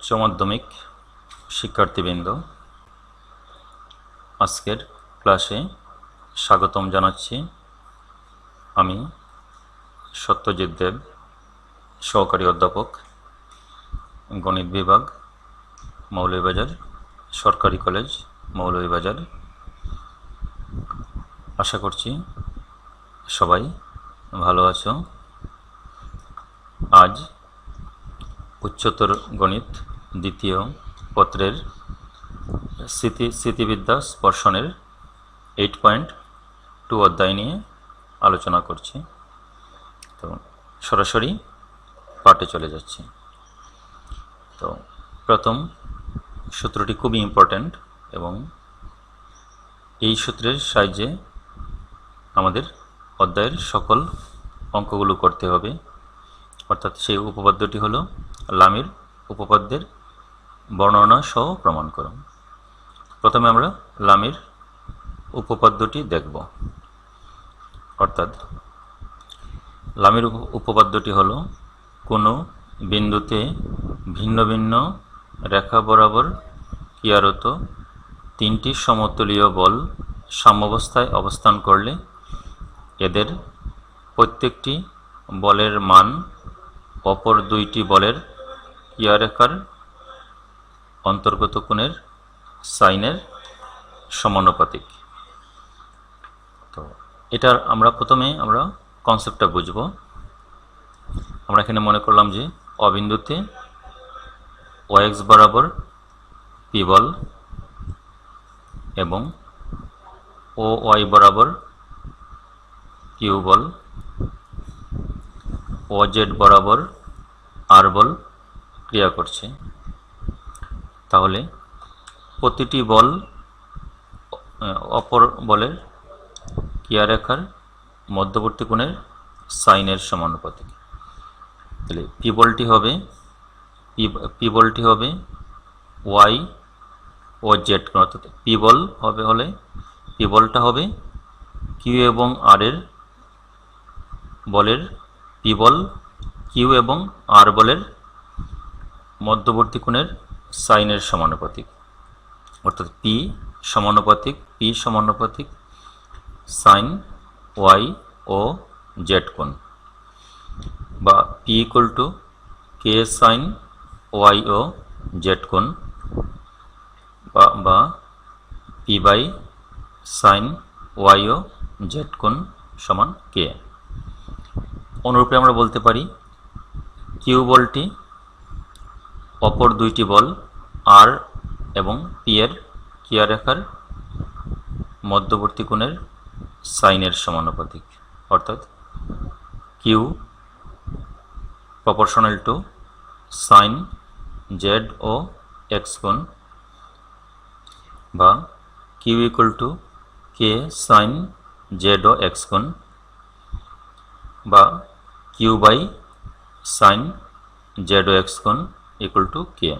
উচ্চ মাধ্যমিক শিক্ষার্থীবৃন্দ, আজকের ক্লাসে স্বাগতম জানাচ্ছি। আমি সত্যজিৎ দেব, সহকারী অধ্যাপক, গণিত বিভাগ, মৌলভীবাজার সরকারি কলেজ, মৌলভীবাজার। আশা করছি সবাই ভালো আছো। আজ উচ্চতর গণিত দ্বিতীয় পত্রের স্মৃতিবিদ্যা স্পর্শনের 8.2 অধ্যায় নিয়ে আলোচনা করছি। তো সরাসরি পাঠে চলে যাচ্ছি। তো প্রথম সূত্রটি খুবই ইম্পর্ট্যান্ট এবং এই সূত্রের সাহায্যে আমাদের অধ্যায়ের সকল অঙ্কগুলো করতে হবে। অর্থাৎ সেই উপপাদ্যটি হলো লামির উপপাদ্যের বর্ণনা সহ প্রমাণ করো। প্রথমে আমরা লামির উপপাদ্যটি দেখব। অর্থাৎ লামির উপপাদ্যটি হলো কোনো বিন্দুতে ভিন্ন ভিন্ন রেখা বরাবর ক্রিয়ারত তিনটি সমতুলীয় বল সাম্যাবস্থায় অবস্থান করলে এদের প্রত্যেকটি বলের মান অপর দুইটি বলের ক্রিয়ারেখার অন্তর্গত কোণের সাইনের সমানুপাতিক। তো এটার প্রথমে আমরা কনসেপ্টটা বুঝব। আমরা এখানে মনে করলাম যে অবিন্দুতে ওএক্স বরাবর পি বল এবং ও ওয়াই বরাবর কিউ বল, ও জেড বরাবর আর বল ক্রিয়া করছে। তাহলে প্রতিটি বল অপর বলের ক্রিয়ারেখার মধ্যবর্তী কোণের সাইনের সমানুপাতিক। তাহলে পি বলটি হবে ওয়াই ও জেড কোণ। অর্থাৎ পি বলটা হবে কিউ এবং আর এর বলের কিউ এবং আর বলের মধ্যবর্তী কোণের সাইনের সমানুপাতিক। অর্থাৎ পি সমানুপাতিক সাইন ওয়াই ও জেড কোণ, বা P equal to K sine Y O Z কোণ, বা P by sine Y O Z কোণ সমান কে। অনুরূপে আমরা বলতে পারি কিউ বলটি অপর দুইটি বল আর এবং পি এর ক্রিয়ারেখার মধ্যবর্তী কোণের সাইনের সমানুপাতিক। অর্থাৎ Q proportional to sine Z O X কোণ, বা Q equal to K sine Z O X কোণ, বা Q by sine Z O X কোণ ইকুয়াল টু কে।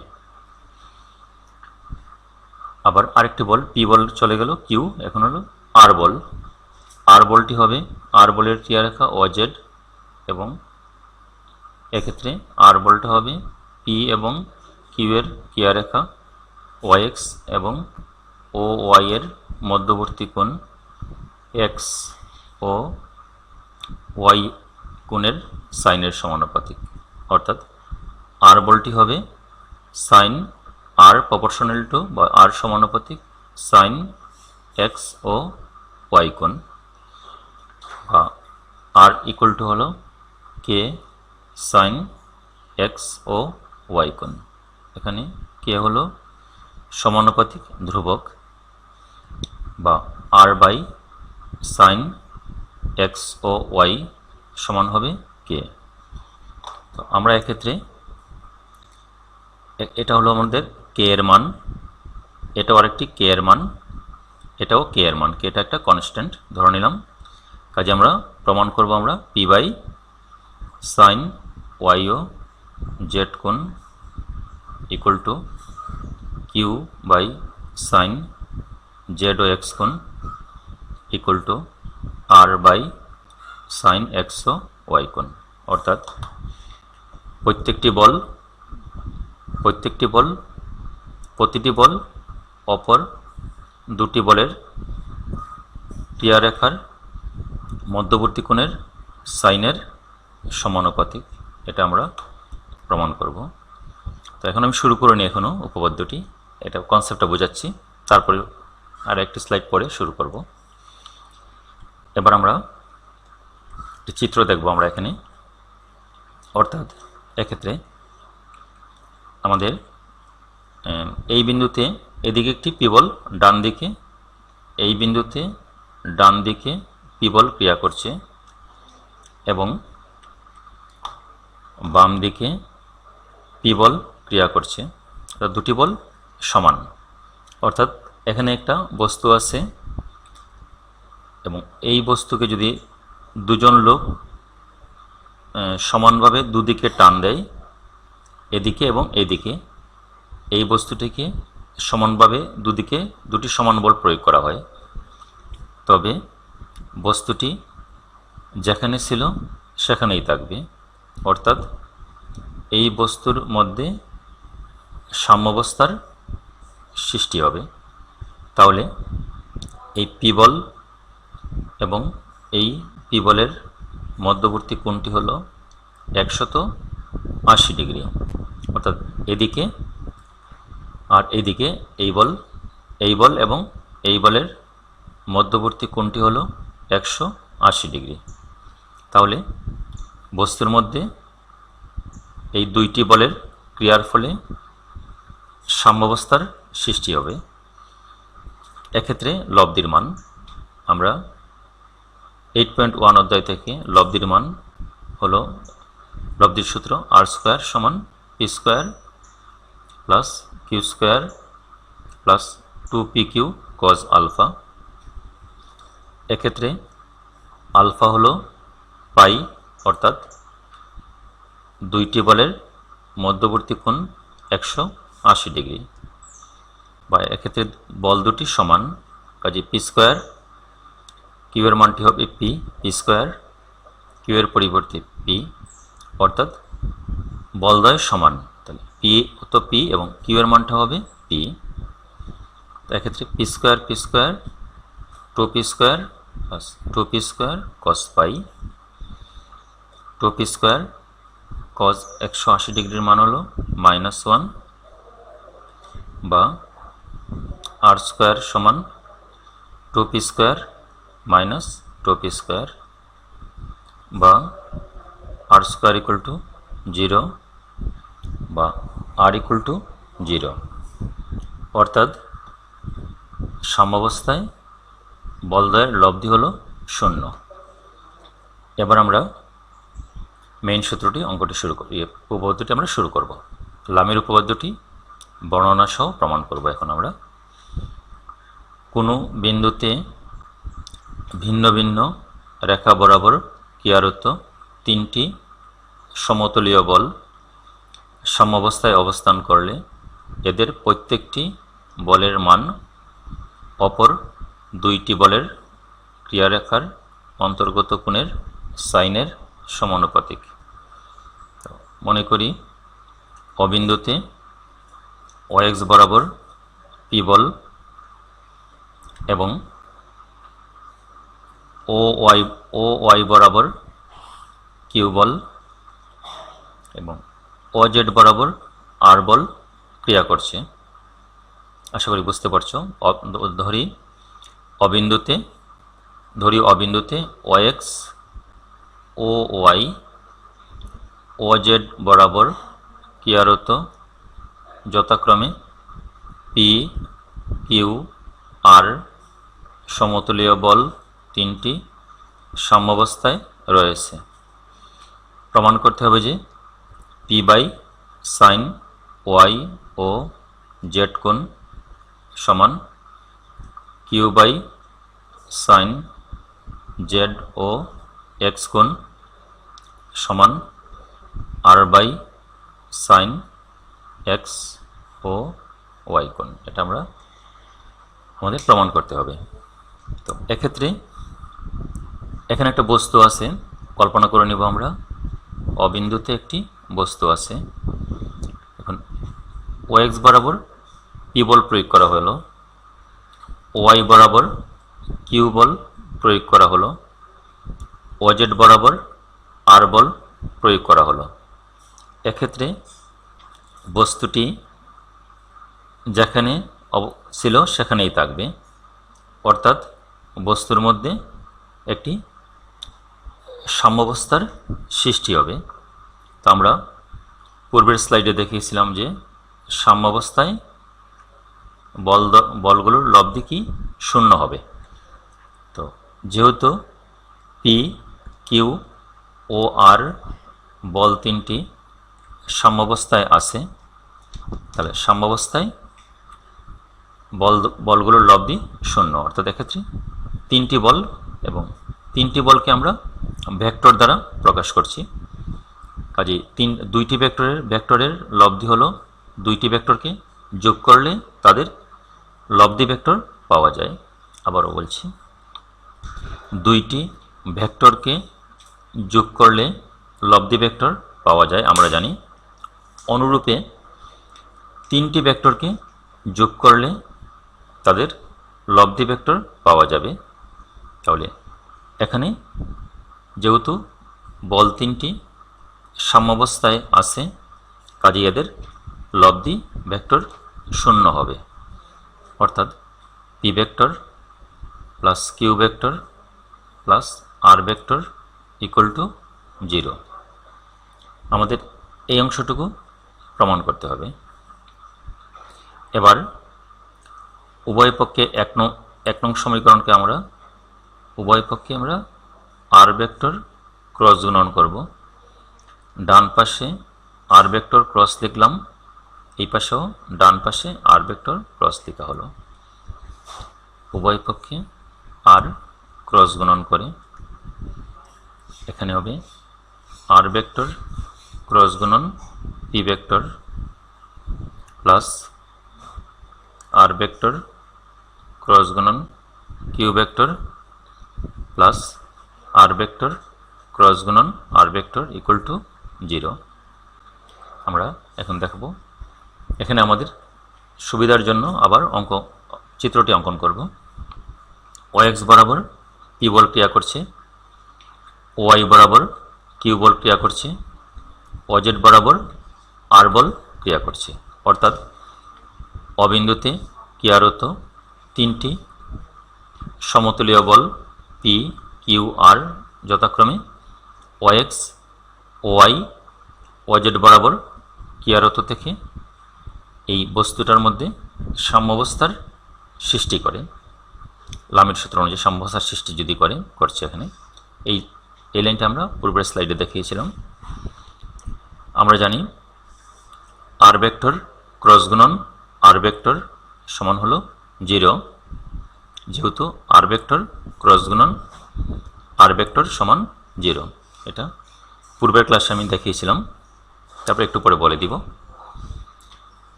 আবার আরেকটি বল পি বল চলে গেল, কিউ এখন হলো আর বলটি হবে আর বলের ক্রিয়ারেখা ও জেড, এবং এক্ষেত্রে আর বলটা হবে পি এবং কিউ এর ক্রিয়ারেখা ওয়াই এক্স এবং ও ওয়াই এর মধ্যবর্তী কোণ এক্স ও ওয়াই কোণের সাইনের সমানুপাতিক। অর্থাৎ আর বলটি হবে সাইন আর প্রপোর্শনাল টু বা আর সমানুপাতিক সাইন এক্স ও ওয়াই কোণ, বা আর ইকুয়াল টু হলো K sine X O Y কোণ। এখানে কে হলো সমানুপাতিক ধ্রুবক, বা R by sine X O Y সমান হবে কে। তো আমরা এক্ষেত্রে এটা হলো আমাদের কে এর মান, এটাও আরেকটি কে এর মান, এটাও কে এর মান, কে এটা একটা কনস্ট্যান্ট ধরে নিলাম। কাজে আমরা প্রমাণ করব আমরা P by sine Y O Z কোণ equal to Q by sine Z O X কোণ equal to R by sine X O Y কোণ। অর্থাৎ প্রত্যেকটি বল প্রতিটি বল অপর দুটি বলের ক্রিয়ারেখার মধ্যবর্তী কোণের সাইনের সমানুপাতিক। এটা আমরা প্রমাণ করব। তো এখন আমি শুরু করে নিই এখনও উপপাদ্যটি, এটা কনসেপ্টটা বোঝাচ্ছি, তারপরে আর একটি স্লাইড পরে শুরু করব। এবার আমরা একটি চিত্র দেখব আমরা এখানে। অর্থাৎ এক্ষেত্রে আমাদের এই বিন্দুতে এদিকে একটি পি বল ডান দিকে, এই বিন্দুতে ডান দিকে পি বল ক্রিয়া করছে এবং বাম দিকে পি বল ক্রিয়া করছে। দুটি বল সমান। অর্থাৎ এখানে একটা বস্তু আছে এবং এই বস্তুকে যদি দুজন লোক সমানভাবে দুদিকে টান দেয়, এদিকে এবং এদিকে, এই বস্তুটিকে সমানভাবে দুদিকে দুটি সমান বল প্রয়োগ করা হয়, তবে বস্তুটি যেখানে ছিল সেখানেই থাকবে। অর্থাৎ এই বস্তুর মধ্যে সাম্যাবস্থার সৃষ্টি হবে। তাহলে এই পি বল এবং এই পি বলের মধ্যবর্তী কোণটি হল 180 ডিগ্রি। অর্থাৎ এদিকে আর এইদিকে এই বল এবং এই বলের মধ্যবর্তী কোণটি হল 180 ডিগ্রি। তাহলে বস্তুর মধ্যে এই দুইটি বলের ক্রিয়ার ফলে সাম্যাবস্থার সৃষ্টি হবে। এক্ষেত্রে লব্ধির মান আমরা 8.1 অধ্যায় থেকে লব্ধির মান হলো, লব্ধির সূত্র আর স্কোয়ার সমান P square plus Q square plus 2pq cos alpha. এক্ষেত্রে আলফা হলো পাই, অর্থাৎ দুইটি বলের মধ্যবর্তী কোণ 180 ডিগ্রি, বা এক্ষেত্রে বল দুটি সমান, কাজে পি স্কোয়ার, কিউ এর মানটি হবে পি স্কোয়ার, কিউ এর পরিবর্তে পি, অর্থাৎ বলদ্বয় সমান। তাহলে পি তো পি এবং কিউ এর মানটা হবে পি। এক্ষেত্রে P square 2p square plus 2p square cos পাই, 2p স্কোয়ার cos 180 ডিগ্রির মান হলো -1, বা আর স্কোয়ার সমান 2p square minus 2p square, বা আর স্কোয়ার ইকুয়াল টু 0, বা আর ইকুয়াল টু 0। অর্থাৎ সাম্যাবস্থায় বলদ্বয়ের লব্ধি হলো 0। এবার আমরা মেইন সূত্রটি অঙ্কটি শুরু করি, উপপাদ্যটি আমরা শুরু করব। লামের উপপাদ্যটি বর্ণনা সহ প্রমাণ করব। এখন আমরা কোনো বিন্দুতে ভিন্ন ভিন্ন রেখা বরাবর ক্রিয়ারত তিনটি সমতলীয় বল সাম্যাবস্থায় অবস্থান করলে এদের প্রত্যেকটি বলের মান অপর দুইটি বলের ক্রিয়ারেখার অন্তর্গত কোণের সাইনের সমানুপাতিক। মনে করি অবিন্দুতে OX বরাবর পি বল এবং OY বরাবর কিউ বল এবং OZ বরাবর আর বল ক্রিয়া করছে। আশা করি বুঝতে পারছো। ধরি অবিন্দুতে OX OY OZ বরাবর ক্রিয়ারত যথাক্রমে পি কিউ আর সমতলীয় বল তিনটি সাম্যাবস্থায় রয়েছে। প্রমাণ করতে হবে যে P by sine Y O Z কোণ সমান Q by sine Z O X কোণ সমান R by sine X O Y কোণ। এটা আমাদের প্রমাণ করতে হবে। তো এক্ষেত্রে এখানে একটা বস্তু আছে, কল্পনা করে নিব আমরা। অবিন্দুতে একটি বস্তু আছে। এখন ও এক্স বরাবর পি বল প্রয়োগ করা হলো, ওয়াই বরাবর কিউ বল প্রয়োগ করা হলো, ওজেড বরাবর আর বল প্রয়োগ করা হলো। এক্ষেত্রে বস্তুটি যেখানে ছিল সেখানেই থাকবে, অর্থাৎ বস্তুর মধ্যে একটি সাম্যাবস্থার সৃষ্টি হবে। তো আমরা পূর্বের স্লাইডে দেখিয়েছিলাম যে সাম্যাবস্থায় বলগুলোর লব্ধি কি শূন্য হবে। তো যেহেতু পি, কিউ ও আর বল তিনটি সাম্যাবস্থায় আছে, তাহলে সাম্যাবস্থায় বলগুলোর লব্ধি শূন্য, অর্থাৎ এক্ষেত্রে তিনটি বল এবং তিনটি বলকে আমরা ভেক্টর দ্বারা প্রকাশ করছি। কাজে দুইটি ভেক্টরের লব্ধি হলো, দুইটি ভেক্টরকে যোগ করলে তাদের লব্ধি ভেক্টর পাওয়া যায়। আবারও বলছি, দুইটি ভেক্টরকে যোগ করলে লব্ধি ভেক্টর পাওয়া যায় আমরা জানি। অনুরূপে তিনটি ভেক্টরকে যোগ করলে তাদের লব্ধি ভেক্টর পাওয়া যাবে। তাহলে এখানে যেহেতু বল তিনটি সাম্যাবস্থায় আছে, কাজেই এদের লব্ধি ভেক্টর শূন্য হবে, অর্থাৎ P vector plus Q vector plus R vector equal to 0। আমাদের এই অংশটুকু প্রমাণ করতে হবে। এবার উভয় পক্ষে এক নং সমীকরণকে আমরা উভয় পক্ষে আমরা আর ভেক্টর ক্রস গুণন করব। ডান পাশে আর ভেক্টর ক্রস লিখলাম, এই পাশেও ডান পাশে আর ভেক্টর ক্রস লেখা হলো। উভয় পক্ষে আর ক্রস গুণন করে এখানে হবে আর ভেক্টর ক্রস গুণন P vector plus R vector cross গুণন Q vector plus R vector cross গুণন আর ভেক্টর ইকুয়াল টু 0। আমরা এখন দেখব, এখানে আমাদের সুবিধার জন্য আবার চিত্রটি অঙ্কন করব। ও এক্স বরাবর পি বল ক্রিয়া করছে, ওয়াই বরাবর কিউ বল ক্রিয়া করছে, ওজেড বরাবর আর বল ক্রিয়া করছে, অর্থাৎ অবিন্দুতে ক্রিয়ারত তিনটি সমতুল্য বল পি, কিউ, আর যথাক্রমে ও এক্স, ওয়াই, ওজেড বরাবর ক্রিয়ারত থেকে এই বস্তুটার মধ্যে সাম্যাবস্থার সৃষ্টি করে। লামির সূত্র অনুযায়ী সাম্যাবস্থার সৃষ্টি যদি করছে এখানে এই লাইনটা আমরা পূর্বের স্লাইডে দেখিয়েছিলাম। আমরা জানি আর ভেক্টর ক্রস গুণন আর ভেক্টর সমান হলো 0, যেহেতু আর ভেক্টর ক্রস গুণন আর ভেক্টর সমান 0, এটা পূর্বের ক্লাসে আমি দেখিয়েছিলাম, তারপর একটু পরে বলে দিব।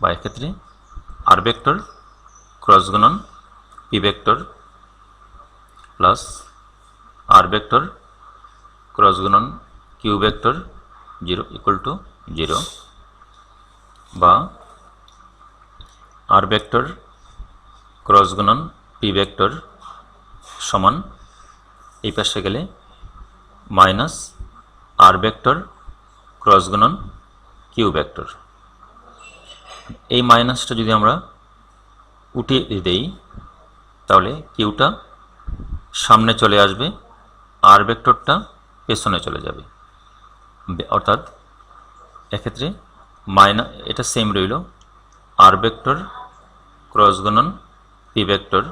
বা এক্ষেত্রে আর ভেক্টর ক্রস গুণন P vector plus R vector cross গুণন কিউ ভেক্টর 0 ইকুয়াল টু 0, বা আর ভেক্টর ক্রস গুণন পি ভেক্টর সমান এই পাশে গেলে মাইনাস আর ভেক্টর ক্রস গুণন কিউ ভেক্টর। এই মাইনাসটা যদি আমরা উঠিয়ে দেই তাহলে কিউটা সামনে চলে আসবে, আর ভেক্টরটা পেছনে চলে যাবে, অর্থাৎ এক্ষেত্রে এটা সেম রইল। আর ভেক্টর ক্রস গুণন পি ভেক্টর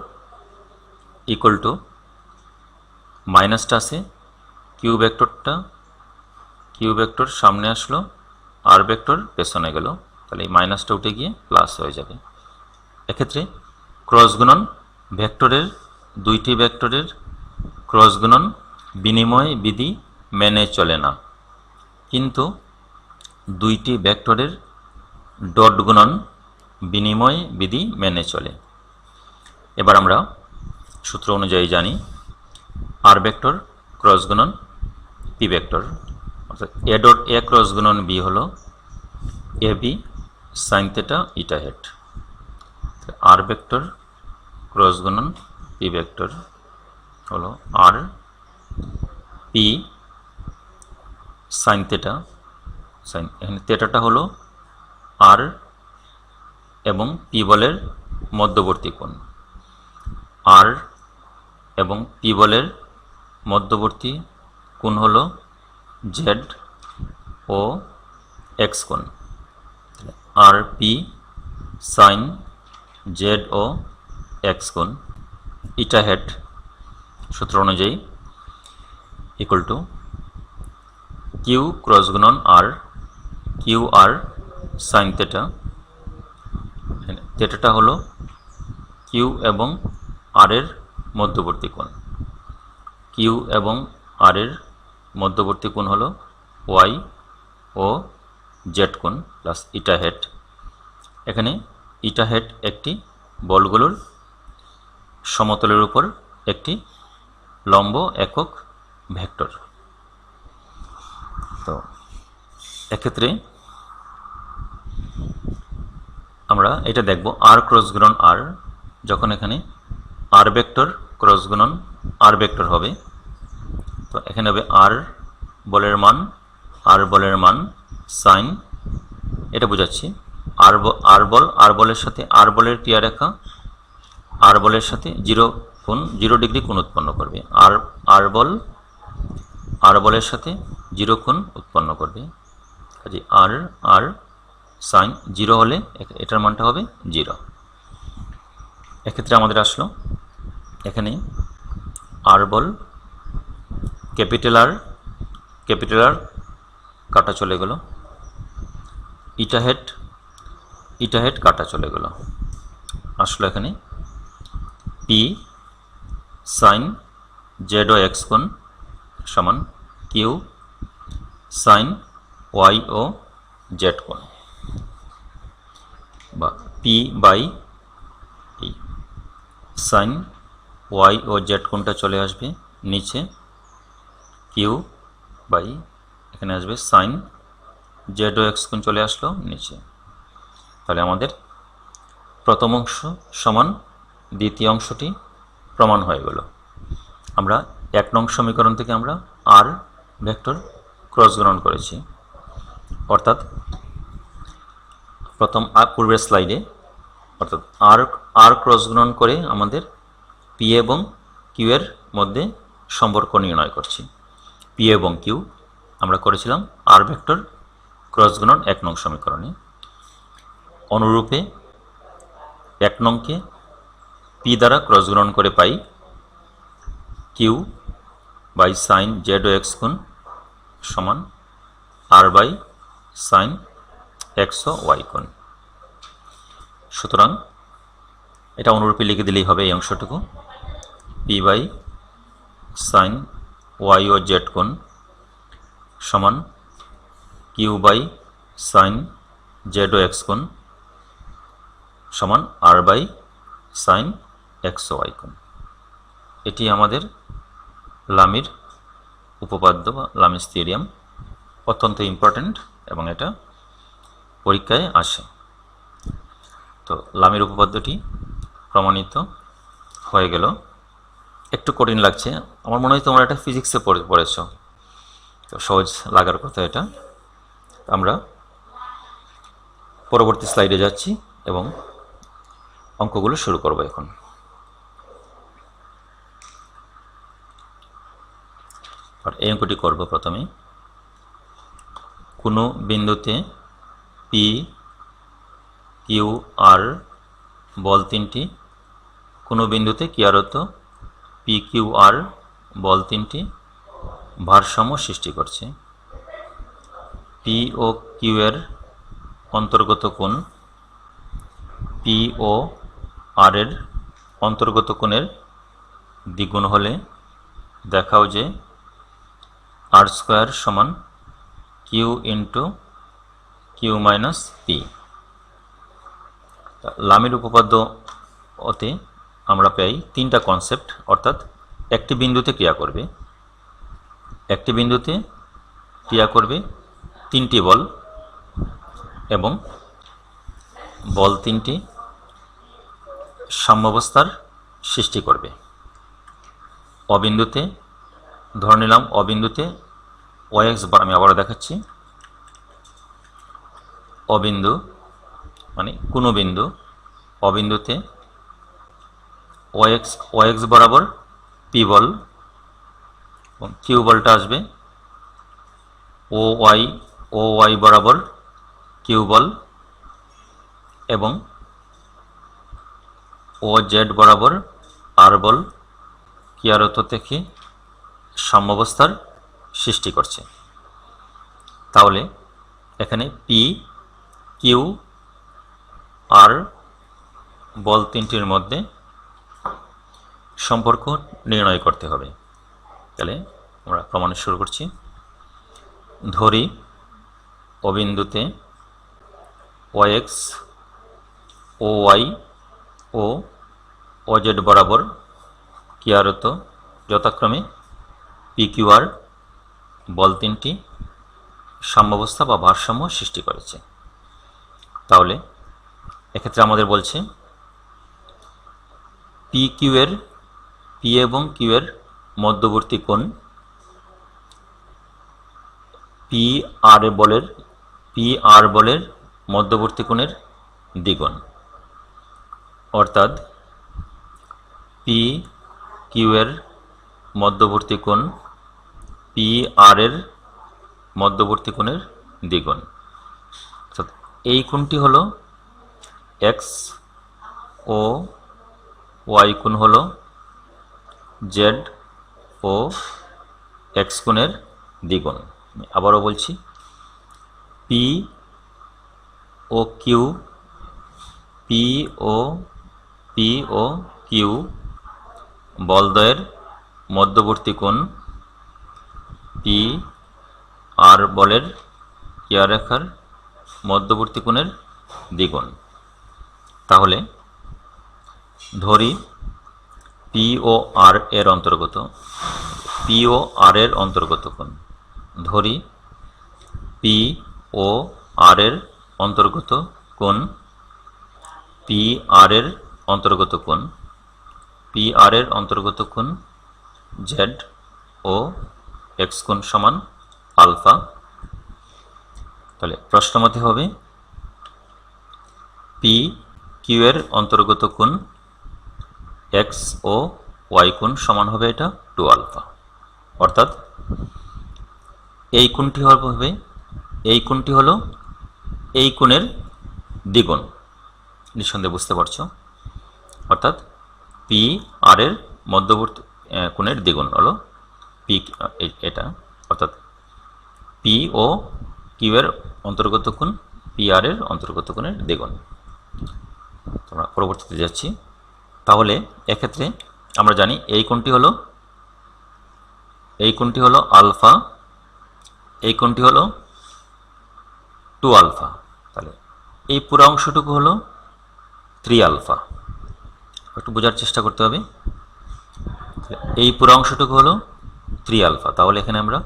ইকুয়াল টু মাইনাসটা আছে, কিউ ভেক্টর সামনে আসলো, আর ভেক্টর পেছনে গেল, তাহলে এই মাইনাসটা উঠে গিয়ে প্লাস হয়ে যাবে। এক্ষেত্রে ক্রস গুণন ভেক্টরের দুইটি ভেক্টরের ক্রস গুণন বিনিময় বিধি মেনে চলে না, কিন্তু দুইটি ভেক্টরের ডট গুণন বিনিময় বিধি মেনে চলে। এবার আমরা সূত্র অনুযায়ী জানি আর ভেক্টর ক্রস গুণন পি ভেক্টর, অর্থাৎ এ ডট এ ক্রস গুণন বি হলো A B sine theta eta head. R vector cross গুণন পি ভেক্টর হলো আর পি সাইন থেটা, সাইন এখানে থেটাটা হলো আর এবং পি বলের মধ্যবর্তী কোণ, আর এবং পি বলের মধ্যবর্তী কোণ হলো জেড ও এক্স কোণ। আর P sine Z O X কোণ ইটা হেড সূত্র অনুযায়ী ইকুয়াল টু কিউ ক্রস গুণন আর, কিউ আর সাইন থেটা, থেটাটা হলো কিউ এবং আর এর মধ্যবর্তী কোণ, কিউ এবং আর এর মধ্যবর্তী কোণ হলো ওয়াই ও জেড কোণ প্লাস ইটা হেড। এখানে ইটা হেড একটি বলগুলোর সমতলের উপর একটি লম্ব একক ভেক্টর। তো এক্ষেত্রে আমরা এটা দেখব আর ক্রস গুণন আর, যখন এখানে আর ভেক্টর ক্রস গুণন আর ভেক্টর হবে, তো এখানে হবে আর বলের মান, আর বলের মান সাইন, এটা বোঝাচ্ছি আর বলের সাথে আর বলের ক্রিয়ারেখা আর বলের সাথে 0 ডিগ্রি কোণ উৎপন্ন করবে, আর বলের সাথে 0 কোণ উৎপন্ন করবে। কাজে আর আর সাইন 0 হলে এটার মানটা হবে 0। এক্ষেত্রে আমাদের আসলো এখানে আর বল ক্যাপিটাল আর কাটা চলে গেল, ইটা হেড কাটা চলে গেল, আসলো এখানে P sine Z O X কোণ সমান Q sine Y O Z কোণ, বা P by sine Y O Z কোণটা চলে আসবে নিচে, কিউ বাই এখানে আসবে সাইন জেড ও এক্স কোণ চলে আসলো নিচে। তাহলে আমাদের প্রথম অংশ সমান দ্বিতীয় অংশটি প্রমাণ হয়ে গেল। আমরা 1 নং সমীকরণ থেকে আমরা আর ভেক্টর ক্রস গুণন করেছি, অর্থাৎ প্রথম পূর্বের স্লাইডে অর্থাৎ আর ক্রস গুণন করে আমাদের পি এবং কিউ এর মধ্যে সম্পর্ক নির্ণয় করছি। পি এবং কিউ আমরা করেছিলাম আর ভেক্টর ক্রস গুণন 1 নং সমীকরণে। অনুরূপে 1 নংকে পি দ্বারা ক্রস গুণন করে পাই Q by sine Z O X কোণ সমান R by sine X O Y কোণ। সুতরাং এটা অনুরূপে লিখে দিলেই হবে এই অংশটুকু, P by sine Y O Z কোণ সমান Q by sine Z O X কোণ সমান R by sine X O Y কোণ। এটি আমাদের লামির উপপাদ্য বা লামিস থিওরিয়াম, অত্যন্ত ইম্পর্ট্যান্ট এবং এটা পরীক্ষায় আসে। তো লামির উপপাদ্যটি প্রমাণিত হয়ে গেল। একটু কঠিন লাগছে, আমার মনে হয় তোমরা এটা ফিজিক্সে পড়েছ, তো সহজ লাগার কথা এটা। আমরা পরবর্তী স্লাইডে যাচ্ছি এবং অঙ্কগুলো শুরু করব এখন। আর এই অঙ্কটি করব প্রথমে, কোনো বিন্দুতে পি কিউ আর বল তিনটি, কোনো বিন্দুতে ক্রিয়ারত পি কিউ আর বল তিনটি ভারসাম্য সৃষ্টি করছে। পি ও কিউ এর অন্তর্গত কোণ পি ও আর এর অন্তর্গত কোণের দ্বিগুণ হলে দেখাও যে আর স্কোয়ার সমান Q into Q minus P. লামির উপপাদ্য ওতে আমরা পাই 3টা কনসেপ্ট, অর্থাৎ একটি বিন্দুতে ক্রিয়া করবে 3টি বল এবং বল তিনটি সাম্যাবস্থার সৃষ্টি করবে। অবিন্দুতে ধরে নিলাম, অবিন্দুতে ওএক্স বার, আমি আবারও দেখাচ্ছি, অবিন্দু মানে কোনো বিন্দু, অবিন্দুতে ওএক্স বরাবর পি বল এবং কিউ বলটা আসবে ও ওয়াই বরাবর কিউ বল এবং ও জেড বরাবর আর বল ক্রিয়ারত থেকে সাম্যাবস্থার সৃষ্টি করছে। তাহলে এখানে পি কিউ আর বল তিনটির মধ্যে সম্পর্ক নির্ণয় করতে হবে। তাহলে আমরা প্রমাণ শুরু করছি। ধরি অবিন্দুতে ওএক্স ও ওয়াই ও ওজেড বরাবর ক্রিয়ারত যথাক্রমে পি কিউ আর বল তিনটি সাম্যাবস্থা বা ভারসাম্য সৃষ্টি করেছে। তাহলে এক্ষেত্রে আমাদের বলছে পি কিউ এর, পি এবং কিউ এর মধ্যবর্তী কোণ পি আর বলের মধ্যবর্তী কোণের দ্বিগুণ, অর্থাৎ পি কিউ এর মধ্যবর্তী কোণ পি আর এর মধ্যবর্তী কোণের দ্বিগুণ। অর্থাৎ এই কোণটি হলো এক্স ও ওয়াই কোণ হলো জেড ও এক্স কোণের দ্বিগুণ। আবারও বলছি, পি ও কিউ বলদ্বয়ের মধ্যবর্তী কোণ পি আর বলের ক্রিয়ারেখার মধ্যবর্তী কোণের দ্বিগুণ। তাহলে ধরি পি ও আর এর অন্তর্গত কোণ, ধরি পি ও আর এর অন্তর্গত কোণ পি আর এর অন্তর্গত কোণ জেড ও এক্স কোণ সমান আলফা। তাহলে প্রশ্ন মতে হবে পি কিউ এর অন্তর্গত কোণ এক্স ও ওয়াই কোণ সমান হবে এটা 2 আলফা। অর্থাৎ এই কোণটি হলো এই কোণের দ্বিগুণ, নিঃসন্দেহে বুঝতে পারছো। অর্থাৎ পি আর এর মধ্যবর্তী কোণের দ্বিগুণ হলো পি, এটা অর্থাৎ পি ও কিউ এর অন্তর্গত কোণ পি আর এর অন্তর্গত কোণের দ্বিগুণ। আমরা পরবর্তীতে যাচ্ছি। তাহলে এক্ষেত্রে আমরা জানি এই কোণটি হলো আলফা, এই কোণটি হলো 2 আলফা। তাহলে এই পুরো অংশটুকু হলো 3 আলফা। একটু বোঝার চেষ্টা করতে হবে। এই পুরো অংশটুকু হলো 3 আলফা। তাহলে এখানে আমরা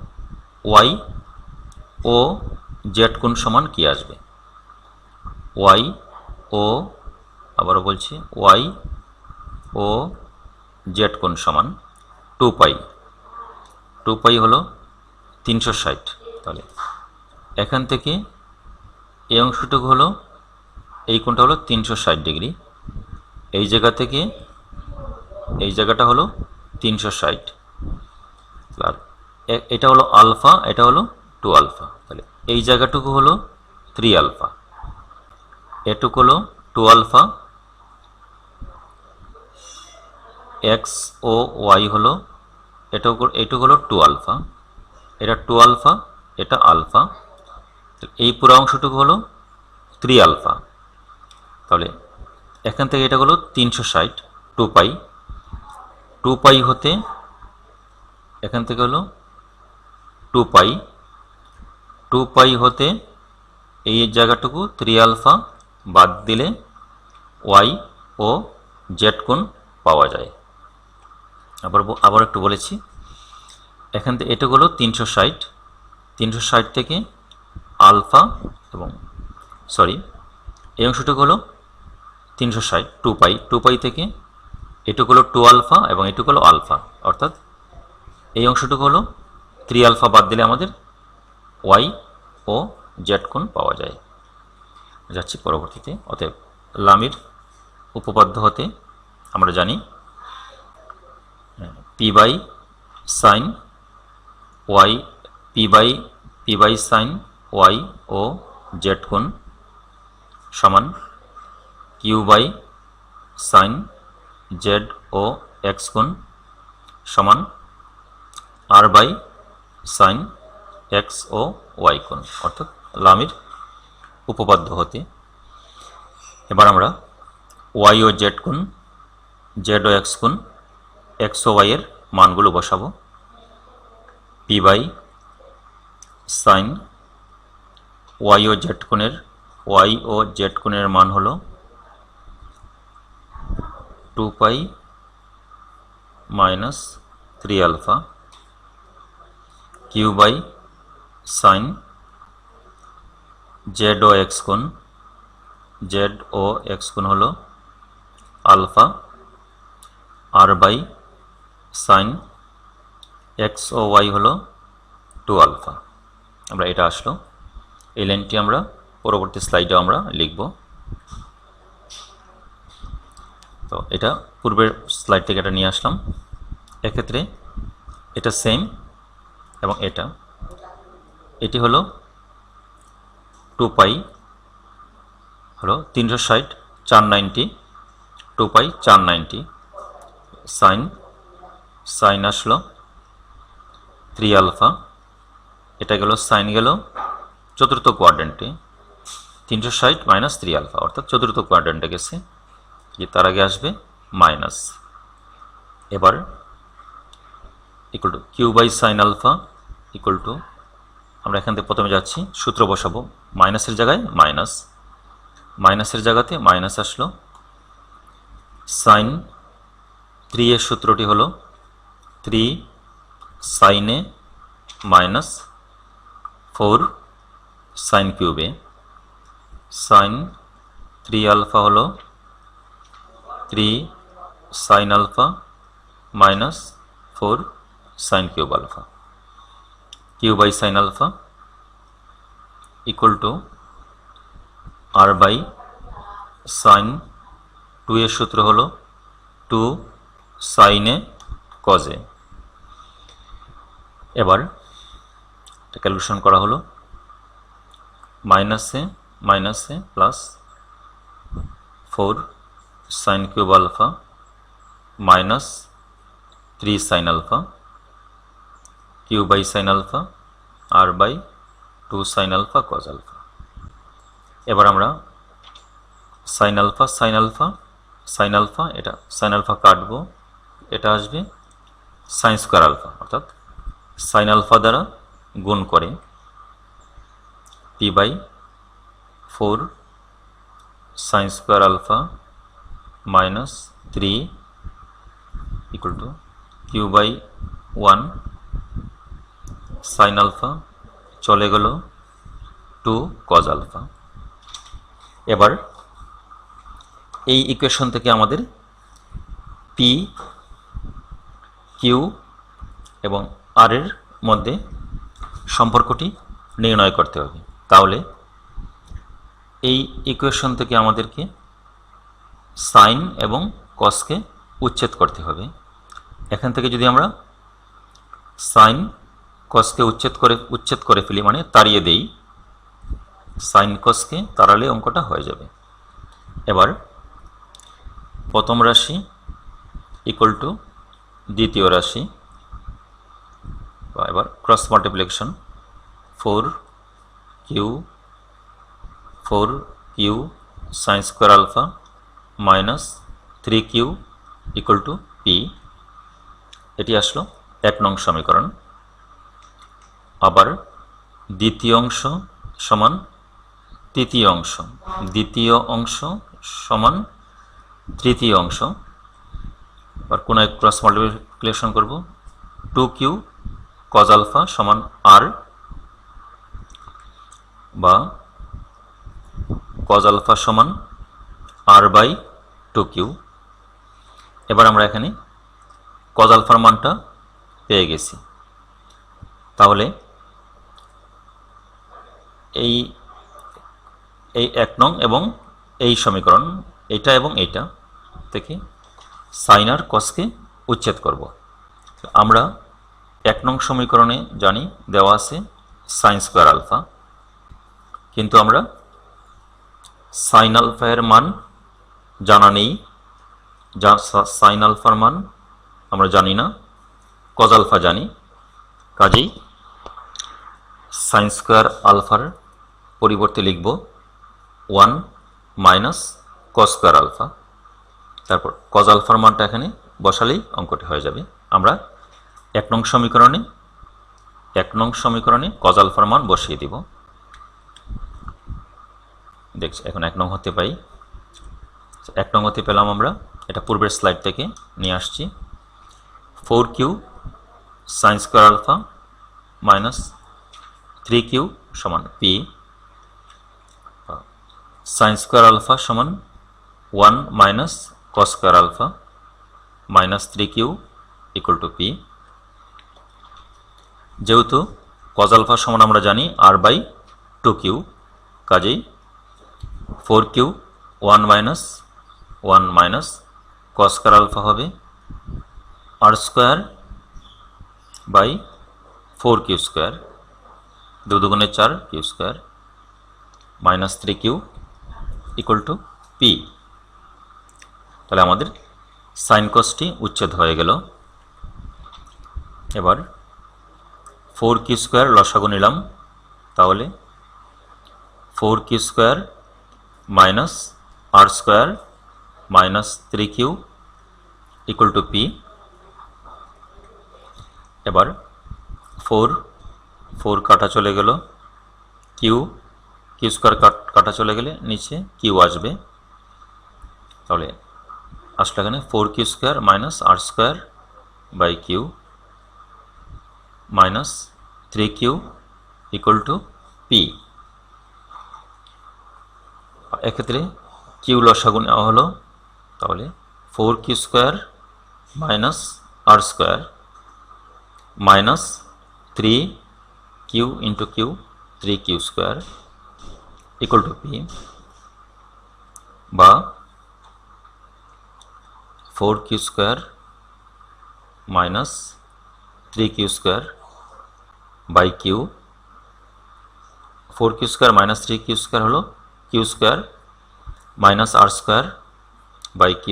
ওয়াই ও জেড কোণ সমান কি আসবে? ওয়াই ও, আবারও বলছি, ওয়াই ও জেড কোণ সমান 2 পাই। 2 পাই হলো 360। তাহলে এখান থেকে এই অংশটুকু হলো, এই কোণটা হলো 360 ডিগ্রি, এই জায়গা থেকে এই জায়গাটা হলো 360, আর এটা হলো আলফা, এটা হলো 2 আলফা। তাহলে এই জায়গাটুকু হলো 3 আলফা, এটুকু হলো 2 আলফা, এক্স ও ওয়াই হলো এটুকু হলো 2 আলফা, এটা 2 আলফা, এটা আলফা। এই পুরো অংশটুকু হলো 3 আলফা। তাহলে এখান থেকে এটা হলো 360, 2 পাই, 2 পাই হতে এখান থেকে হলো 2 পাই, 2 পাই হতে এই জায়গাটুকু 3 আলফা বাদ দিলে ওয়াই ও জেড কোণ পাওয়া যায়। আবার একটু বলেছি, এখান থেকে এটা হলো 360 থেকে আলফা এবং এই অংশটুকু হলো 360 2 পাই থেকে এটুকু হলো 2 আলফা এবং এটুকু হলো আলফা, অর্থাৎ এই অংশটুকু হলো 3 আলফা বাদ দিলে আমাদের ওয়াই ও জেড কোণ পাওয়া যায়। যাচ্ছি পরবর্তীতে। অতএব লামির উপপাদ্য হতে আমরা জানি P by sine Y, P by sine Y O Z কোণ সমান Q by sine Z O X কোণ সমান R by sine X O Y কোণ, অর্থাৎ লামির উপপাদ্য হতে এবার আমরা ওয়াই ও জেড কোণ, জেড ও এক্স কোণ, এক্স ও ওয়াই এর মানগুলো বসাবো। P by sine Y O Z কোণের মান হলো 2 pi minus 3 alpha, Q by sine Z O X কোণ হলো alpha, R by sine X O Y হলো 2 আলফা। আমরা এটা আসলো, এই লাইনটি আমরা পরবর্তী স্লাইডে আমরা লিখব। তো এটা পূর্বের স্লাইড থেকে এটা নিয়ে আসলাম। এক্ষেত্রে এটা সেম এবং এটি হলো 2 পাই হলো 360 490, 2 পাই 490 সাইন আসলো 3 আলফা, এটা গেল সাইন গেল চতুর্থ কোয়াড্রেন্টে 360 মাইনাস 3 আলফা, অর্থাৎ চতুর্থ কোয়াড্রেন্টে গেছে, যে তার আগে আসবে মাইনাস। এবার equal to Q by sine alpha equal to, আমরা এখান থেকে প্রথমে যাচ্ছি, সূত্র বসাবো, মাইনাসের জায়গায় মাইনাসের জায়গাতে মাইনাস আসলো, সাইন 3 এর সূত্রটি হলো 3 সাইনে মাইনাস 4 সাইন কিউবে, সাইন 3 আলফা হলো 3 sine alpha minus 4 sine cube alpha, Q by sine alpha equal to R by sine 2 এর সূত্র হলো 2 সাইনে কজে। এবার এটা ক্যালকুলেশন করা হলো, মাইনাসে plus 4 sine cube alpha minus 3 sine alpha, Q by sine alpha R by 2 sine alpha cos alpha. এবার আমরা সাইন আলফা এটা সাইন আলফা কাটবো, এটা আসবে সাইন স্কোয়ার আলফা, অর্থাৎ সাইন আলফা দ্বারা গুণ করে P by 4 sine square alpha minus 3 equal to Q by 1 sine alpha চলে গেল 2 কজ আলফা। এবার এই ইকুয়েশন থেকে আমাদের পি, কিউ এবং আর এর মধ্যে সম্পর্কটি নির্ণয় করতে হবে। তাহলে এই ইকুয়েশন থেকে আমাদেরকে সাইন এবং কসকে উচ্ছেদ করতে হবে। এখান থেকে যদি আমরা সাইন কসকে উচ্ছেদ করে ফেলি, মানে তাড়িয়ে দেই, সাইন কসকে তাড়ালে অঙ্কটা হয়ে যাবে। এবার প্রথম রাশি ইকুয়াল টু দ্বিতীয় রাশি, এবার cross multiplication 4 Q sine square alpha minus 3 Q equal to P, এটি আসলো 1 নং সমীকরণ। আবার দ্বিতীয় অংশ সমান তৃতীয় অংশ, দ্বিতীয় অংশ সমান তৃতীয় অংশ। আবার কোন এক ক্রস মাল্টিপ্লিকেশন করব, 2 কিউ কজ আলফা সমান আর, বা কজ আলফা সমান r/2q। এবার আমরা এখানে কজ আলফার মানটা পেয়ে গেছি। তাহলে এই এই 1 নং এবং এই সমীকরণ এইটা এবং এইটা থেকে সাইন আর কসকে উচ্ছেদ করব। আমরা 1 নং সমীকরণে জানি দেওয়া আছে সাইন স্কোয়ার আলফা, কিন্তু আমরা সাইন আলফা এর মান জানা নেই, সাইন আলফার মান আমরা জানি না, কজ আলফা জানি। কাজেই সাইন স্কোয়ার আলফার পরিবর্তে লিখব 1 মাইনাস কজ স্কোয়ার আলফা। তারপর কজ আলফার মানটা এখানে বসালেই অঙ্কটি হয়ে যাবে। আমরা 1 নং সমীকরণে কজ আলফার মান বসিয়ে দিব। দেখছি এখন 1 নং হতে পাই। 1 নং হতে পেলাম আমরা, এটা পূর্বের স্লাইড থেকে নিয়ে আসছি। 4q sign square alpha minus 3q সমান p, সাইন স্কোয়ার আলফা সমান 1 minus cos square alpha minus 3q equal to p। যেহেতু কজ আলফা সমান আমরা জানি r/2q, কাজেই 4q 1 minus cos square alpha হবে r²/4q স্কোয়ার, 2 দুগুণে 4 q square minus 3q equal to p। তাহলে আমাদের সাইন কসটি উচ্ছেদ হয়ে গেল। এবার 4q স্কোয়ার লসাগু নিলাম, তাহলে 4q square minus r² minus 3q equal to p। এবার 4 কাটা চলে গেল, q স্কোয়ার কাটা চলে গেলে নিচে q আসবে, তাহলে আসলে এখানে 4q square minus r²/q minus 3q equal to p। এক্ষেত্রে q লসাগু নেওয়া হলো, তাহলে 4q square minus r² minus 3q into q 3q square equal to p, বা 4q square minus 3q square by q। 4q square minus 3q square হলো q square minus r²/q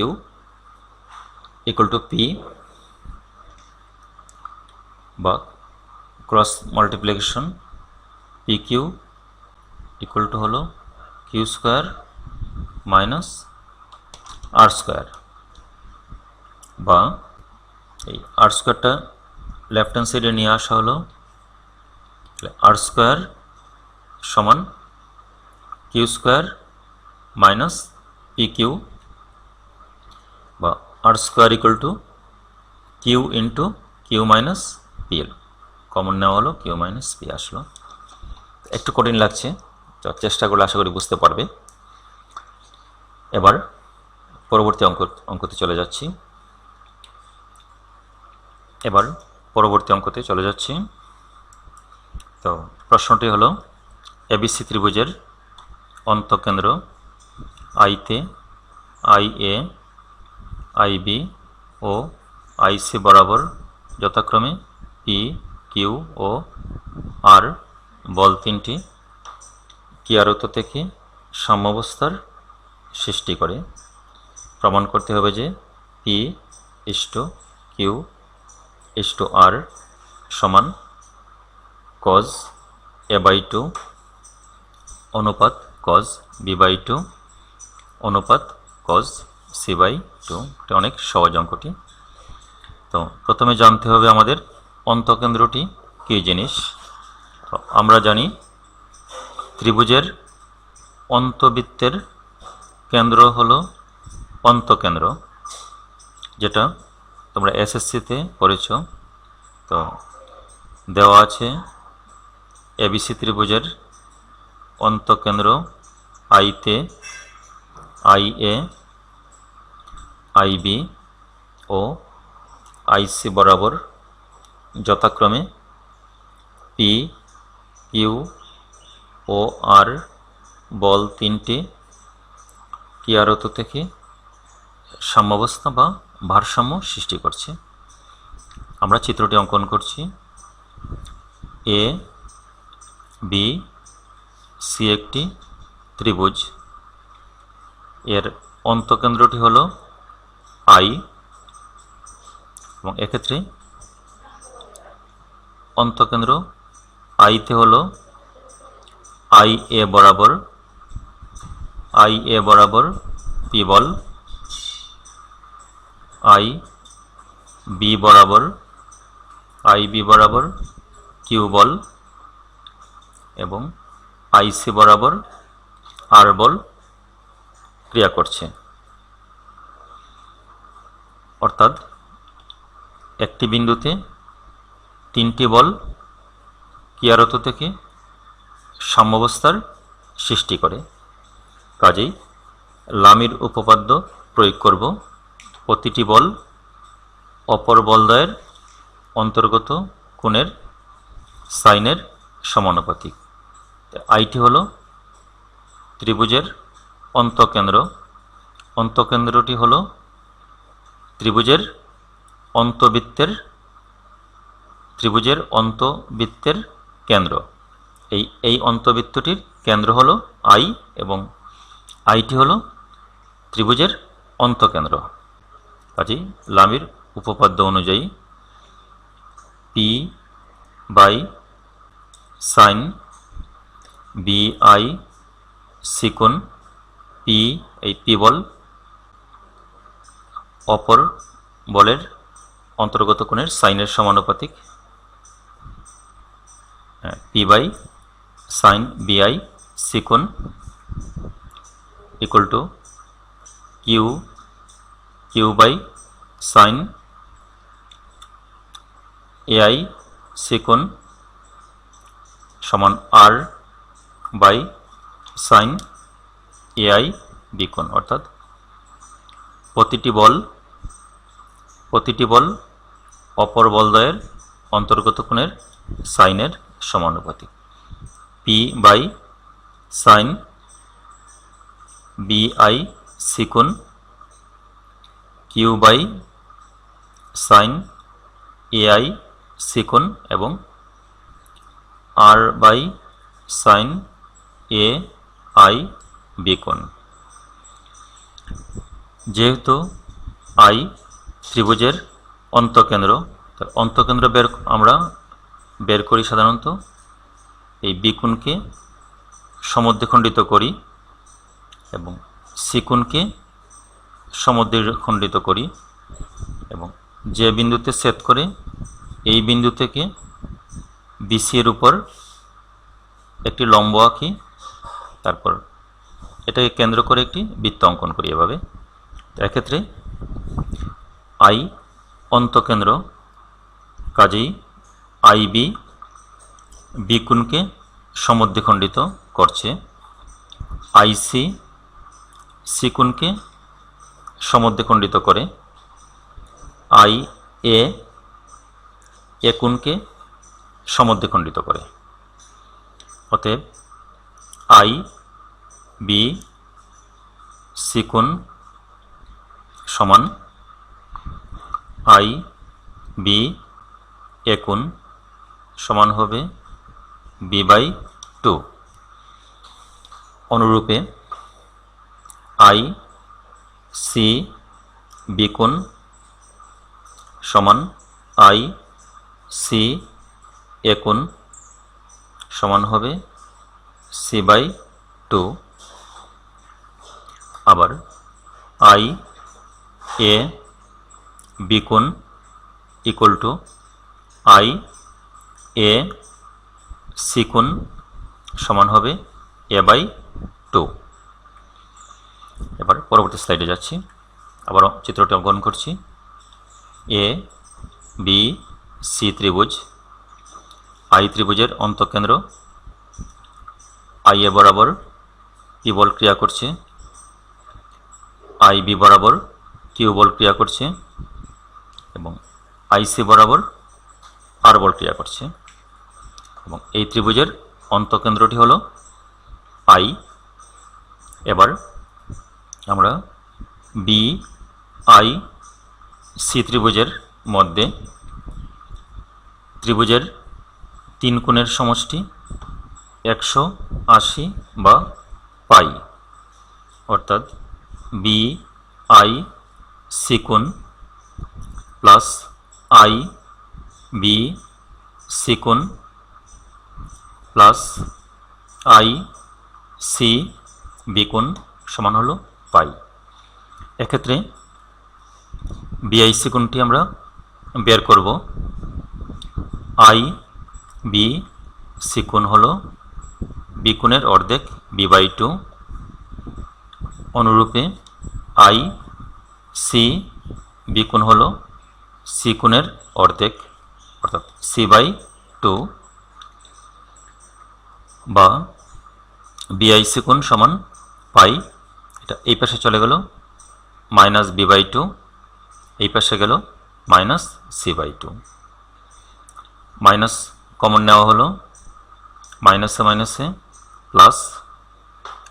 equal to p, বা cross multiplication pq equal to হলো q square minus r², বা এই r²টা left hand সাইডে নিয়ে আসা হলো, r² সমান q স্কোয়ার মাইনাস pq, বা r² equal to q into q minus pl। Common নেওয়া হলো, q মাইনাস p আসলো। একটু কঠিন লাগছে, তো চেষ্টা করলে আশা করি বুঝতে পারবে। এবার পরবর্তী অঙ্কতে চলে যাচ্ছি। তো প্রশ্নটি হলো এবিসি ত্রিভুজের অন্তঃকেন্দ্র আইতে IA, IB ও IC বরাবর যথাক্রমে P, Q ও R বল তিনটি ক্রিয়ারত থেকে সাম্যাবস্থার সৃষ্টি করে। প্রমাণ করতে হবে যে P = Q = R সমান cos A/2 অনুপাত cos B/2 অনুপাত cos C/2। এটা অনেক সহজ অঙ্কটি। তো প্রথমে জানতে হবে আমাদের অন্তঃকেন্দ্রটি কী জিনিস। তো আমরা জানি ত্রিভুজের অন্তবৃত্তের কেন্দ্র হলো অন্তঃকেন্দ্র, যেটা তোমরা এসএসসিতে পড়েছ। তো দেওয়া আছে এবিসি ত্রিভুজের অন্তঃকেন্দ্র আইতে আই এ, আই বি ও আইসি বরাবর যথাক্রমে পি, কিউ ও আর বল তিনটি ক্রিয়ারত থেকে সাম্যাবস্থা বা ভারসাম্য সৃষ্টি করছে। আমরা চিত্রটি অঙ্কন করছি। এ বি সি একটি ত্রিভুজ, এর অন্তকেন্দ্রটি হলো আই এবং এক্ষেত্রে অন্তকেন্দ্র আইতে হলো আই এ বরাবর পি বল, আই বি বরাবর কিউ বল এবং আই সি বরাবর আর বল ক্রিয়া করছে। অর্থাৎ একটি বিন্দুতে তিনটি বল ক্রিয়ারত থেকে সাম্যাবস্থার সৃষ্টি করে। কাজেই লামির উপপাদ্য প্রয়োগ করব। প্রতিটি বল অপর বলদ্বয়ের অন্তর্গত কোণের সাইনের সমানুপাতিক। আইটি হলো ত্রিভুজের অন্তকেন্দ্র, অন্তকেন্দ্রটি হলো ত্রিভুজের অন্তবৃত্তের কেন্দ্র। এই অন্তবৃত্তটির কেন্দ্র হলো আই এবং আইটি হলো ত্রিভুজের অন্তকেন্দ্র। কাজেই লামির উপপাদ্য অনুযায়ী P by sine B I সিকোণ পি, এই পি বল অপর বলের অন্তর্গত কোণের সাইনের সমানুপাতিক। পি বাই সাইন বিআই সিকোণ equal to Q by sine A I সিকোণ সমান আর বাই সাইন এআই বিকোণ। অর্থাৎ প্রতিটি বল অপর বলদ্বয়ের অন্তর্গত কোণের সাইনের সমানুপাতিক। P by sine B I সিকোণ Q by sine A I সিকোণ এবং আর বাই সাইন এ আই বিকোণ। যেহেতু আই ত্রিভুজের অন্তকেন্দ্র, অন্তকেন্দ্র আমরা বের করি সাধারণত এই বিকোণকে সমদ্বিখণ্ডিত করি এবং সিকোণকে সমদ্বিখণ্ডিত করি এবং যে বিন্দুতে ছেদ করে এই বিন্দু থেকে বিসি এর উপর একটি লম্ব আঁকি, তারপর এটাকে কেন্দ্র করে একটি বৃত্ত অঙ্কন করি। এভাবে এক্ষেত্রে আই অন্তকেন্দ্র, কাজেই আই বি বিকোণকে সমদ্বিখণ্ডিত করছে, আইসি সিকোণকে সমদ্বিখণ্ডিত করে, আই এ কোণকে সমদ্বিখণ্ডিত করে। অতএব আই বি সিকোণ সমান আই বি এ কোণ সমান হবে বি বাই 2। অনুরূপে আই সি বিকোণ সমান আই সি এ কোণ সমান হবে সি বাই 2। আবার আই এ বিকোণ ইকুয়াল টু আই এ সিকোণ সমান হবে এ বাই 2। এবার পরবর্তী স্লাইডে যাচ্ছি, আবার চিত্রটি অঙ্কন করছি। এ বি সি ত্রিভুজ, আই ত্রিভুজের অন্তঃকেন্দ্র আই এ বরাবর পি বল ক্রিয়া করছে, আই বি বরাবর কিউ বল ক্রিয়া করছে এবং আইসি বরাবর আর বল ক্রিয়া করছে এবং এই ত্রিভুজের অন্তঃকেন্দ্রটি হলো আই। এবার আমরা বি আই সি ত্রিভুজের মধ্যে ত্রিভুজের 3 কোণের সমষ্টি 180 বা পাই, অর্থাৎ বি আই সি কোণ প্লাস আই বি সি কোণ প্লাস আই সি বি কোণ সমান হলো পাই। এক্ষেত্রে বিআইসি কোণটি আমরা বের করব। আই বি সি কোণ হলো বি কোণের অর্ধেক বি/2, অনুরূপে আই সি বি কোণ হলো সি কোণের অর্ধেক অর্থাৎ সি/2 বা বিআইসি কোণ সমান পাই। এটা এই পাশে চলে গেল মাইনাস বি/2, এই পাশে গেল মাইনাস সি/2। মাইনাস কমন নেওয়া হলো, মাইনাসে মাইনাসে প্লাস,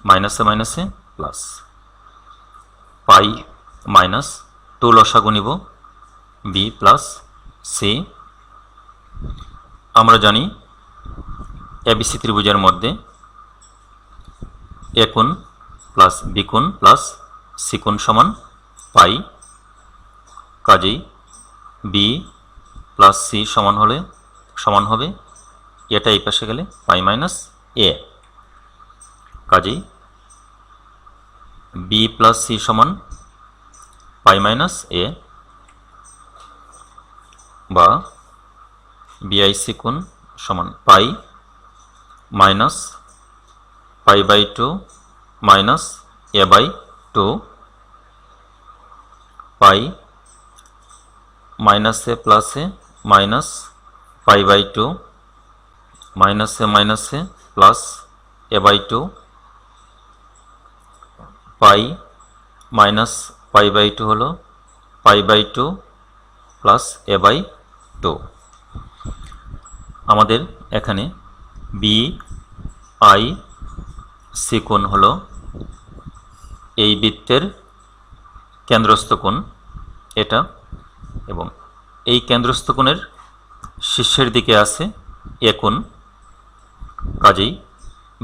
মাইনাসে মাইনাসে প্লাস, পাই মাইনাস 2 লসাগু নিব বি প্লাস সি। আমরা জানি এবিসি ত্রিভুজের মধ্যে এ কোণ প্লাস বি কোণ প্লাস সি কোণ সমান পাই, কাজেই বি প্লাস সি সমান হবে এটা এই পাশে গেলে পাই মাইনাস এ, কাজেই বি প্লাস সি সমান পাই মাইনাস এ বা বিআইসি কোণ সমান পাই মাইনাস পাই/2 মাইনাস এ/2, পাই মাইনাসে প্লাসে মাইনাস পাই/2 মাইনাসে মাইনাসে প্লাস এ/2, পাই মাইনাস পাই/2 হলো পাই/2 প্লাস এ/2। আমাদের এখানে বি আই সি কোণ হলো এই বৃত্তের কেন্দ্রস্থ কোণ এটা, এবং এই কেন্দ্রস্থ কোণের শীর্ষের দিকে আছে এ কোণ, কাজেই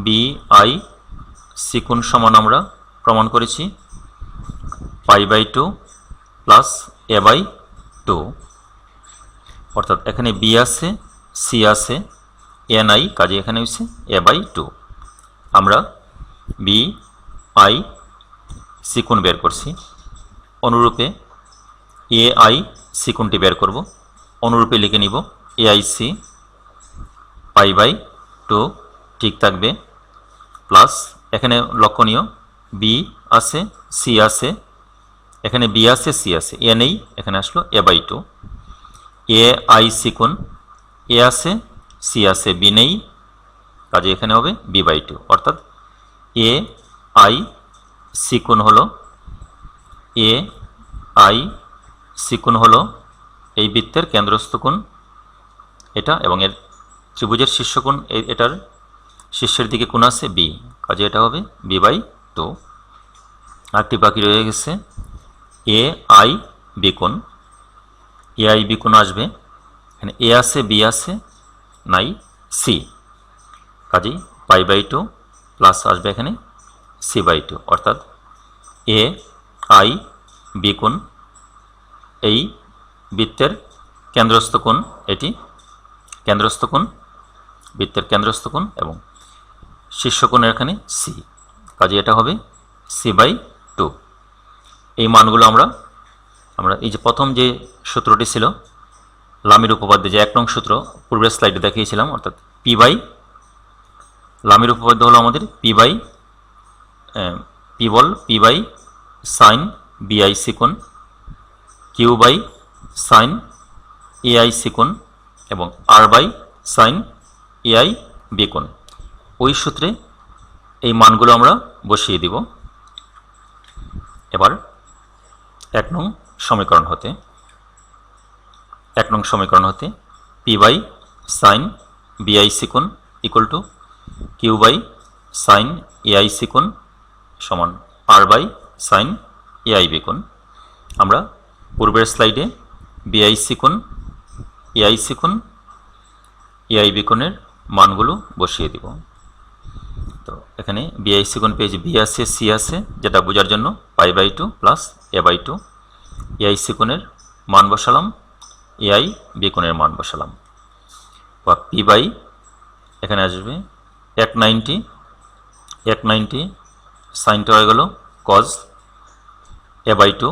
বি আই সি কোণ সমান আমরা প্রমাণ করেছি পাই/2 প্লাস এ/2, অর্থাৎ এখানে বি আছে সি আছে এ নাই, কাজে এখানে হচ্ছে এ/2। আমরা বি আই সি কোণ বের করছি, অনুরূপে এ আই সি কোণটি বের করব, অনুরূপে লিখে নিব এ আই সি পাই/2 ঠিক থাকবে প্লাস, এখানে লক্ষণীয় বি আছে সি আছে, এখানে বি আছে সি আছে, এ নেই, এখানে আসলো এ/2। এ আই সি কোণ এ আছে সি আছে বি নেই, কাজে এখানে হবে বি/2, অর্থাৎ এ আই সি কোণ হলো এ আই সি কোণ হলো এই বৃত্তের কেন্দ্রস্থ কোণ এটা, এবং এর ত্রিভুজের শীর্ষ কোণ এটার শীর্ষের দিকে কোণ আছে বি, কাজে এটা হবে বি/2। আরেকটি বাকি রয়ে গেছে এ আই বি কোণ, এ আই বি কোণ আসবে, এখানে এ আছে বি আছে নাই সি, কাজেই পাই/2 প্লাস আসবে এখানে সি/2, অর্থাৎ এ আই বি কোণ এই বৃত্তের কেন্দ্রস্থ কোণ, এটি কেন্দ্রস্থ কোণ, বৃত্তের কেন্দ্রস্থ কোণ এবং শীর্ষ কোণের এখানে সি, কাজে এটা হবে সি/2। এই মানগুলো আমরা এই যে প্রথম যে সূত্রটি ছিল লামির উপপাদ্য, যে 1 নং সূত্র পূর্বের স্লাইডে দেখিয়েছিলাম, অর্থাৎ লামির উপপাদ্য হলো আমাদের পি বল পি/ সাইন বিআই সি কোণ, কিউ/ সাইন এআই সি কোণ এবং আর/ সাইন এআই বি কোণ। ওই সূত্রে এই মানগুলো আমরা বসিয়ে দিব। এবার 1 নং সমীকরণ হতে পি বাই সাইন বিআই সিকুন equal to Q by sine A সিকুন সমান আর বাই সাইন এআই বিকুন। আমরা পূর্বের স্লাইডে বিআই সিকুন এআই সিকুন এআই বিকুনের মানগুলো বসিয়ে দিব। তো এখানে বিআই সিকুন পেয়েছি, বি আছে, সি আছে, যেটা বোঝার জন্য pi by 2 plus A by 2। A I সিকুনের মান বসালাম, এআই বিকুনের মান বসালাম, বা পি বাই এখানে আসবে 190 সাইনটা হয়ে গেল কজ এ বাই 2।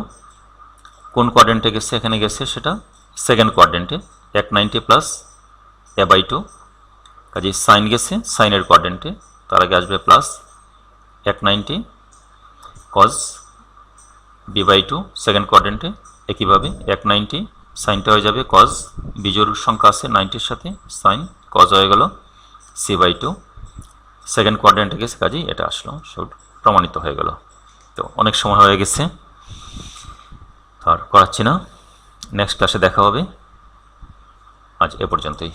কোন কোয়াড্রেন্টে গেছে? এখানে গেছে সেটা সেকেন্ড কোয়াড্রেন্টে, 190 প্লাস এ বাই 2, কাজে সাইন গেছে সাইনের কোয়াড্রেন্টে, তার আগে আসবে plus 190 cos B by 2 second কোয়াড্রেন্টে। একইভাবে 190 সাইনটা হয়ে যাবে কজ, বিজোড় সংখ্যা আছে 90-র সাথে, সাইন কজ হয়ে গেল সি বাই 2 সেকেন্ড কোয়াড্রেন্টে গেছে, কাজেই এটা আসলো, সব প্রমাণিত হয়ে গেল। তো অনেক সময় হয়ে গেছে, আর করাচ্ছি না, নেক্সট ক্লাসে দেখা হবে। আজ এ পর্যন্তই।